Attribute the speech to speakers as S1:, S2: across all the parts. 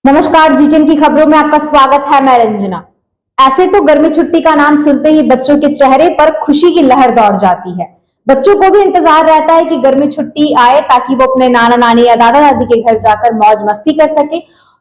S1: नमस्कार, जी10 की खबरों में आपका स्वागत है। मैं रंजना। ऐसे तो गर्मी छुट्टी का नाम सुनते ही बच्चों के चेहरे पर खुशी की लहर दौड़ जाती है। बच्चों को भी इंतजार रहता है कि गर्मी छुट्टी आए ताकि वो अपने नाना नानी या दादा दादी के घर जाकर मौज मस्ती कर सके।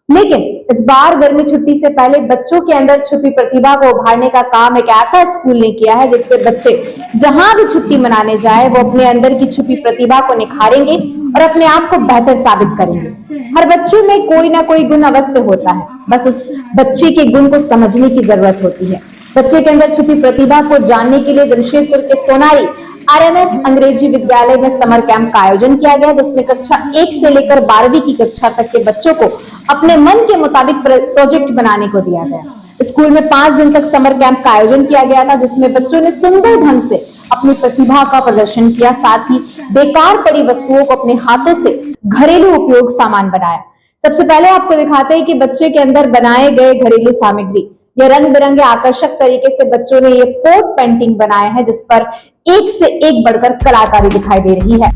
S1: लेकिन इस बार गर्मी छुट्टी से पहले बच्चों के अंदर छुपी प्रतिभा को उभारने का काम एक ऐसा स्कूल ने किया है जिससे बच्चे जहां भी छुट्टी मनाने जाए वो अपने अंदर की छुपी प्रतिभा को निखारेंगे और अपने आप को बेहतर साबित करेंगे। हर बच्चे में कोई ना कोई गुण अवश्य होता है, बस उस बच्चे के गुण को समझने की जरूरत होती है। बच्चे के अंदर छुपी प्रतिभा को जानने के लिए जमशेदपुर के सोनारी आरएमएस अंग्रेजी विद्यालय में समर कैंप का आयोजन किया गया, जिसमें कक्षा 1 से लेकर 12वीं की कक्षा तक के बच्चों को अपने मन के मुताबिक प्रोजेक्ट बनाने को दिया गया। स्कूल में 5 दिन तक समर कैंप का आयोजन किया गया था, जिसमें बच्चों ने सुंदर ढंग से अपनी प्रतिभा का प्रदर्शन किया, साथ ही बेकार पड़ी वस्तुओं को अपने हाथों से घरेलू उपयोग सामान बनाया। सबसे पहले आपको दिखाते हैं कि बच्चे के अंदर बनाए गए घरेलू सामग्री, ये रंग बिरंगे आकर्षक तरीके से बच्चों ने ये कोट पेंटिंग बनाया है, जिस पर एक से एक बढ़कर कलाकारी दिखाई दे रही है।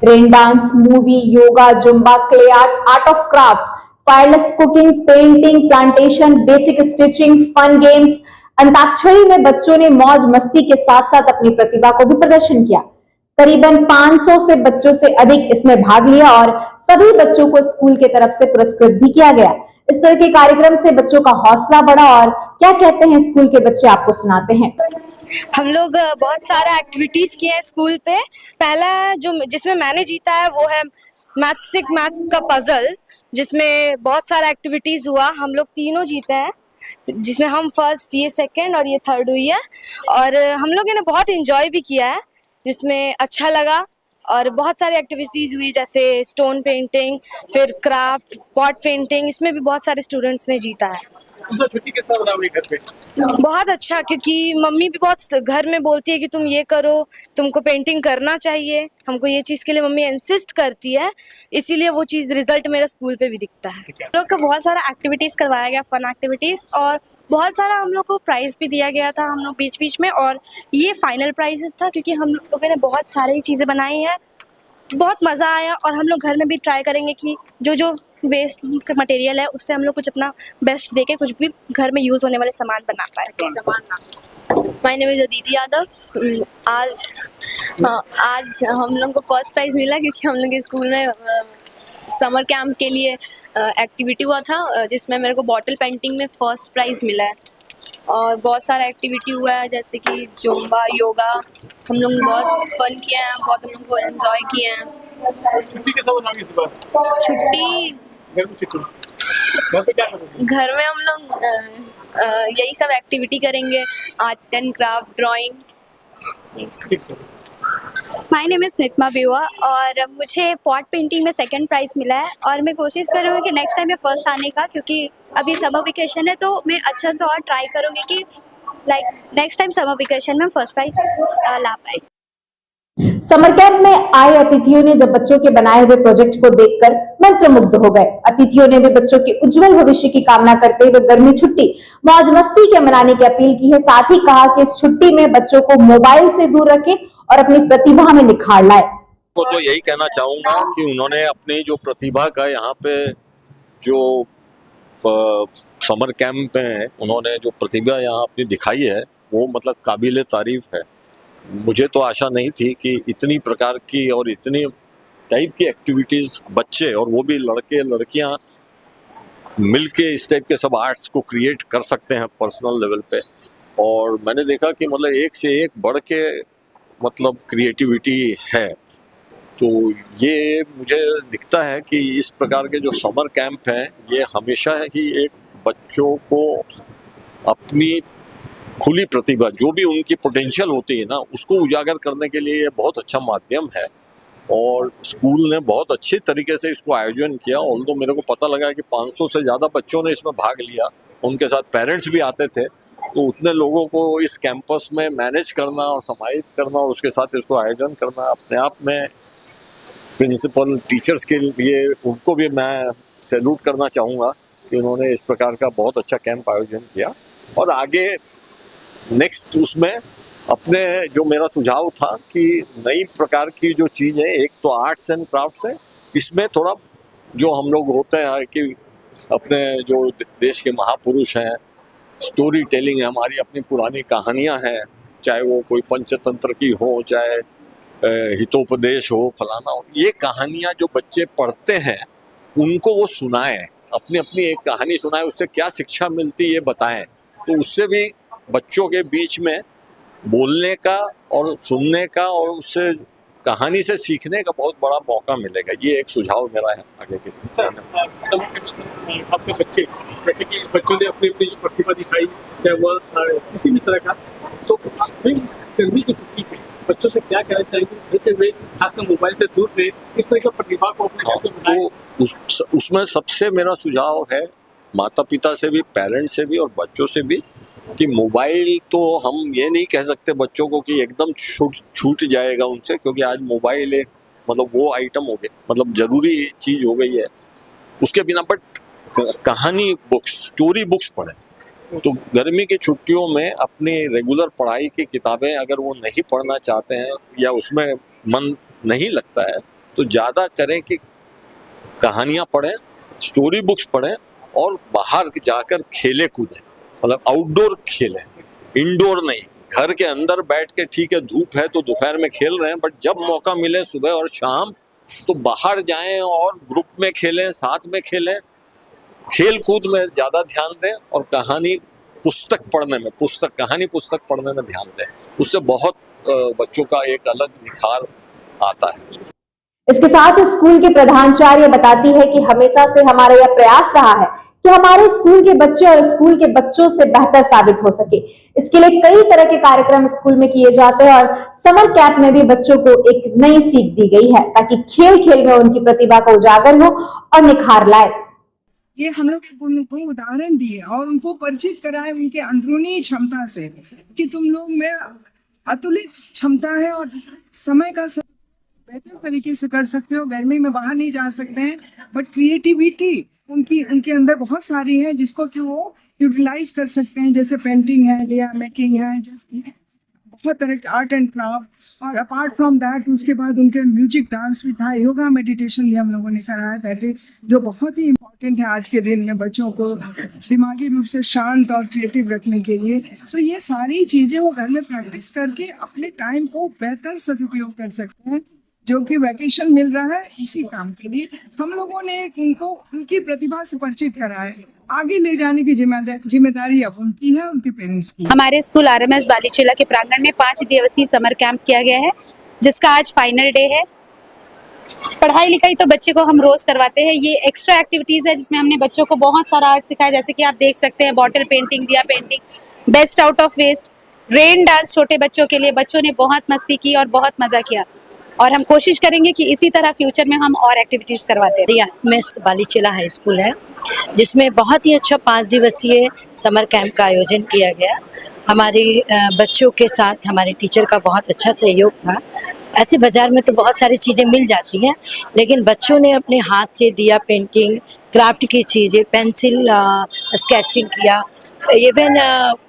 S1: Rain dance, movie, yoga, Zumba, clay art, art of craft, fireless cooking, painting, plantation, basic stitching, fun games, antakshari में बच्चों ने मौज मस्ती के साथ साथ अपनी प्रतिभा को भी प्रदर्शन किया। करीबन 500 से बच्चों से अधिक इसमें भाग लिया और सभी बच्चों को स्कूल की तरफ से पुरस्कृत भी किया गया। इस तरह के कार्यक्रम से बच्चों का हौसला बढ़ा और क्या कहते हैं स्कूल के बच्चे, आपको सुनाते हैं।
S2: हम लोग बहुत सारा एक्टिविटीज किए हैं स्कूल पे। पहला जिसमें मैंने जीता है वो है मैथ्स का पजल, जिसमें बहुत सारा एक्टिविटीज हुआ। हम लोग तीनों जीते हैं, जिसमें हम फर्स्ट, ये सेकंड और ये थर्ड हुई है। और हम लोगों ने बहुत एंजॉय भी किया है, जिसमें अच्छा लगा। और बहुत सारी एक्टिविटीज़ हुई, जैसे स्टोन पेंटिंग, फिर क्राफ्ट, पॉट पेंटिंग, इसमें भी बहुत सारे स्टूडेंट्स ने जीता है।
S3: छुट्टी कैसा बना हुई घर पे?
S2: बहुत अच्छा, क्योंकि मम्मी भी बहुत घर में बोलती है कि तुम ये करो, तुमको पेंटिंग करना चाहिए। हमको ये चीज़ के लिए मम्मी इंसिस्ट करती है, इसीलिए वो चीज़ रिजल्ट मेरा स्कूल पे भी दिखता है।
S4: हम लोग को बहुत सारा एक्टिविटीज़ करवाया गया, फन एक्टिविटीज़, और बहुत सारा हम लोग को प्राइज़ भी दिया गया था हम लोग बीच बीच में। और ये फाइनल प्राइजेस था, क्योंकि हम लोगों ने बहुत सारी चीज़ें बनाई हैं, बहुत मज़ा आया। और हम लोग घर में भी ट्राई करेंगे कि जो वेस्ट मटेरियल है उससे हम लोग कुछ अपना बेस्ट देके कुछ भी घर में यूज़ होने वाले सामान बना पाए।
S5: My name is Aditi Yadav. आज हम लोग को फर्स्ट प्राइज़ मिला, क्योंकि हम लोग के स्कूल में समर कैंप के लिए एक्टिविटी हुआ था, जिसमें मेरे को बॉटल पेंटिंग में फर्स्ट प्राइज़ मिला है। और बहुत सारा एक्टिविटी हुआ है, जैसे कि जुम्बा, योगा। हम लोग बहुत फन किए हैं, बहुत हम लोग को एंजॉय किए हैं।
S3: छुट्टी कैसा बना इस बार?
S5: छुट्टी घर में हम लोग यही सब एक्टिविटी करेंगे, art and craft, drawing.
S4: My name is Nitma Bewa और मुझे पॉट पेंटिंग में सेकंड प्राइज़ मिला है। और मैं कोशिश करूँगी कि नेक्स्ट टाइम में फर्स्ट आने का, क्योंकि अभी समर वेकेशन है, तो मैं अच्छा से और ट्राई करूँगी कि नेक्स्ट टाइम समर वेकेशन में फर्स्ट प्राइज़ ला पाए।
S1: समर कैंप में आए अतिथियों ने जब बच्चों के बनाए हुए प्रोजेक्ट को देखकर मंत्रमुग्ध हो गए। अतिथियों ने भी बच्चों के उज्जवल भविष्य की कामना करते हुए गर्मी छुट्टी मौज मस्ती के मनाने की अपील की है। साथ ही कहा कि इस छुट्टी में बच्चों को मोबाइल से दूर रखें और अपनी प्रतिभा में निखार लाए।
S6: तो यही कहना चाहूंगा कि उन्होंने अपनी जो प्रतिभा का यहाँ पे जो समर कैंप में उन्होंने जो प्रतिभा यहाँ अपनी दिखाई है वो मतलब काबिल तारीफ है। मुझे तो आशा नहीं थी कि इतनी प्रकार की और इतनी टाइप की एक्टिविटीज़ बच्चे और वो भी लड़के लड़कियाँ मिलके इस टाइप के सब आर्ट्स को क्रिएट कर सकते हैं पर्सनल लेवल पे। और मैंने देखा कि मतलब एक से एक बढ़ के मतलब क्रिएटिविटी है। तो ये मुझे दिखता है कि इस प्रकार के जो समर कैंप हैं ये हमेशा ही एक बच्चों को अपनी खुली प्रतिभा जो भी उनकी पोटेंशियल होती है ना उसको उजागर करने के लिए ये बहुत अच्छा माध्यम है। और स्कूल ने बहुत अच्छे तरीके से इसको आयोजन किया। ऑल्दो मेरे को पता लगा कि 500 से ज़्यादा बच्चों ने इसमें भाग लिया, उनके साथ पेरेंट्स भी आते थे। तो उतने लोगों को इस कैंपस में मैनेज करना और समाहित करना और उसके साथ इसको आयोजन करना अपने आप में प्रिंसिपल टीचर्स के लिए उनको भी मैं सैल्यूट करना चाहूँगा कि उन्होंने इस प्रकार का बहुत अच्छा कैंप आयोजन किया। और आगे नेक्स्ट उसमें अपने जो मेरा सुझाव था कि नई प्रकार की जो चीज़ है, एक तो आर्ट्स एंड क्राफ्ट्स है, इसमें थोड़ा जो हम लोग होते हैं कि अपने जो देश के महापुरुष हैं, स्टोरी टेलिंग है, हमारी अपनी पुरानी कहानियाँ हैं, चाहे वो कोई पंचतंत्र की हो, चाहे हितोपदेश हो, फलाना हो, ये कहानियाँ जो बच्चे पढ़ते हैं उनको वो सुनाएं, अपनी अपनी एक कहानी सुनाएं, उससे क्या शिक्षा मिलती है ये बताएं। तो उससे भी बच्चों के बीच में बोलने का और सुनने का और उससे कहानी से सीखने का बहुत बड़ा मौका मिलेगा। ये एक सुझाव मेरा है आगे के लिए।
S3: सर, समर कैंप में खासकर बच्चे, जैसे कि बच्चों ने अपनी अपनी जो प्रतिभा दिखाई, चाहे वह किसी भी तरह का, तो इस गर्मी की छुट्टी में बच्चों से क्या कहना चाहेंगे कि वे खासकर मोबाइल से दूर रहे, इस तरह की प्रतिभा को अपने
S6: तो उसमें सबसे मेरा सुझाव है माता पिता से भी, पेरेंट्स से भी और बच्चों से भी कि मोबाइल तो हम ये नहीं कह सकते बच्चों को कि एकदम छूट जाएगा उनसे, क्योंकि आज मोबाइल एक मतलब वो आइटम हो गए, मतलब ज़रूरी चीज़ हो गई है उसके बिना। बट कहानी बुक्स, स्टोरी बुक्स पढ़ें। तो गर्मी की छुट्टियों में अपनी रेगुलर पढ़ाई की किताबें अगर वो नहीं पढ़ना चाहते हैं या उसमें मन नहीं लगता है तो ज़्यादा करें कि कहानियाँ पढ़ें, स्टोरी बुक्स पढ़ें और बाहर जाकर खेले कूदें, मतलब आउटडोर खेलें, इंडोर नहीं। घर के अंदर बैठ के ठीक है धूप है तो दोपहर में खेल रहे हैं, बट जब मौका मिले सुबह और शाम तो बाहर जाएं और ग्रुप में खेलें, साथ में खेलें, खेल कूद में ज़्यादा ध्यान दें और कहानी पुस्तक पढ़ने में ध्यान दें। उससे बहुत बच्चों का एक अलग निखार आता है।
S1: इसके साथ स्कूल के प्रधानाचार्य बताती है कि हमेशा से हमारा यह प्रयास रहा है कि हमारे स्कूल के बच्चे और स्कूल के बच्चों से बेहतर साबित हो सके। इसके लिए कई तरह के कार्यक्रम स्कूल में किए जाते हैं और समर कैंप में भी बच्चों को एक नई सीख दी गई है ताकि खेल खेल में उनकी प्रतिभा का उजागर हो और निखार लाए।
S7: ये हम लोग उनको उदाहरण दिए और उनको परिचित कराए उनके अंदरूनी क्षमता से कि तुम लोग में अतुलित क्षमता है और समय का बेहतर तरीके से कर सकते हो। गर्मी में बाहर नहीं जा सकते हैं, बट क्रिएटिविटी उनके अंदर बहुत सारी है जिसको कि वो यूटिलाइज कर सकते हैं। जैसे पेंटिंग है, डिया मेकिंग है, जैसे बहुत तरह के आर्ट एंड क्राफ्ट। और अपार्ट फ्रॉम दैट उसके बाद उनके म्यूजिक, डांस भी था, योगा, मेडिटेशन भी हम लोगों ने कराया। दैट इज जो बहुत ही इम्पोर्टेंट है आज के दिन में बच्चों को दिमागी रूप से शांत और क्रिएटिव रखने के लिए। सो ये सारी चीज़ें वो घर में प्रैक्टिस करके अपने टाइम को बेहतर सदुपयोग कर सकते हैं, जो कि वैकेशन मिल रहा है इसी काम के लिए। हम लोगों ने उनको उनकी प्रतिभा से परिचित कराया, आगे ले जाने की जिम्मेदारी अब उनकी है, उनके पेरेंट्स की।
S8: हमारे स्कूल RMS बालीचीला के प्रांगण में 5 दिवसीय समर कैंप किया गया है, जिसका आज फाइनल डे है। पढ़ाई लिखाई तो बच्चे को हम रोज करवाते हैं, ये एक्स्ट्रा एक्टिविटीज है जिसमें हमने बच्चों को बहुत सारा आर्ट सिखाया। जैसे कि आप देख सकते हैं bottle painting, diya painting, best out of waste, rain dance छोटे बच्चों के लिए। बच्चों ने बहुत मस्ती की और बहुत मजा किया और हम कोशिश करेंगे कि इसी तरह फ्यूचर में हम और एक्टिविटीज़ करवाते रहें।
S9: RMS बालीचीला हाई स्कूल है जिसमें बहुत ही अच्छा 5 दिवसीय समर कैंप का आयोजन किया गया। हमारे बच्चों के साथ हमारे टीचर का बहुत अच्छा सहयोग था। ऐसे बाज़ार में तो बहुत सारी चीज़ें मिल जाती हैं, लेकिन बच्चों ने अपने हाथ से दिया पेंटिंग, क्राफ्ट की चीज़ें, पेंसिल स्केचिंग किया, इवन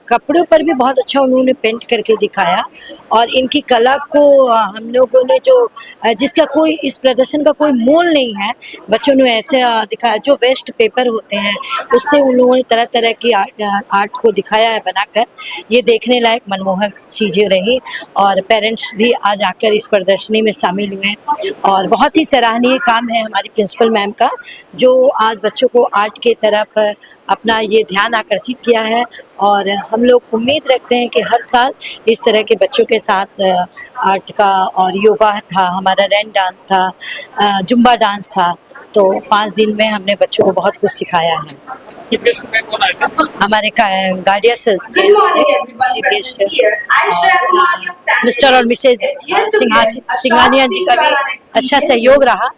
S9: कपड़ों पर भी बहुत अच्छा उन्होंने पेंट करके दिखाया। और इनकी कला को हम लोगों ने जो जिसका कोई इस प्रदर्शन का कोई मोल नहीं है, बच्चों ने ऐसे दिखाया। जो वेस्ट पेपर होते हैं उससे उन लोगों ने तरह तरह की आर्ट को दिखाया है बनाकर। ये देखने लायक मनमोहक चीज़ें रही और पेरेंट्स भी आज आकर इस प्रदर्शनी में शामिल हुए। और बहुत ही सराहनीय काम है हमारी प्रिंसिपल मैम का, जो आज बच्चों को आर्ट की तरफ अपना ये ध्यान आकर्षित किया है। और हम लोग उम्मीद रखते हैं कि हर साल इस तरह के बच्चों के साथ आर्ट का और योगा था, हमारा रैन डांस था, जुम्बा डांस था। तो 5 दिन में हमने बच्चों को बहुत कुछ सिखाया है। हमारे गार्डिया सर थे, चीफ गेस्ट मिस्टर और मिसेज सिंघानिया जी का भी अच्छा सहयोग रहा,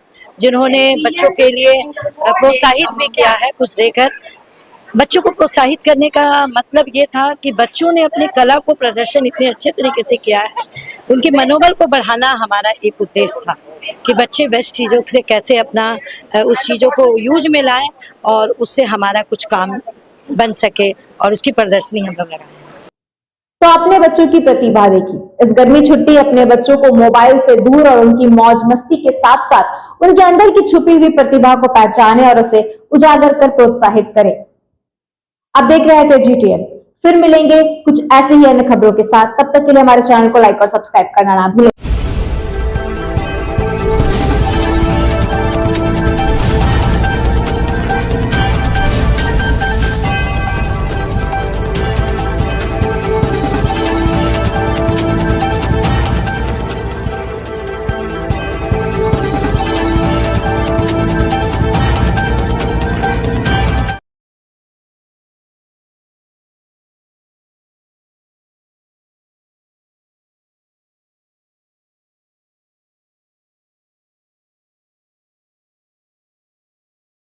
S9: जिन्होंने बच्चों के लिए प्रोत्साहित भी किया है कुछ देकर। बच्चों को प्रोत्साहित करने का मतलब ये था कि बच्चों ने अपनी कला को प्रदर्शन इतने अच्छे तरीके से किया है, उनके मनोबल को बढ़ाना हमारा एक उद्देश्य था कि बच्चे वेस्ट चीज़ों से कैसे अपना उस चीज़ों को यूज में लाएं और उससे हमारा कुछ काम बन सके, और उसकी प्रदर्शनी हम लोग लगाएं।
S1: तो अपने बच्चों की प्रतिभा देखी। इस गर्मी छुट्टी अपने बच्चों को मोबाइल से दूर और उनकी मौज मस्ती के साथ साथ उनके अंदर की छुपी हुई प्रतिभा को पहचाने और उसे उजागर कर प्रोत्साहित करे। आप देख रहे थे GTN। फिर मिलेंगे कुछ ऐसे ही अन्य खबरों के साथ। तब तक के लिए हमारे चैनल को लाइक और सब्सक्राइब करना ना भूलें।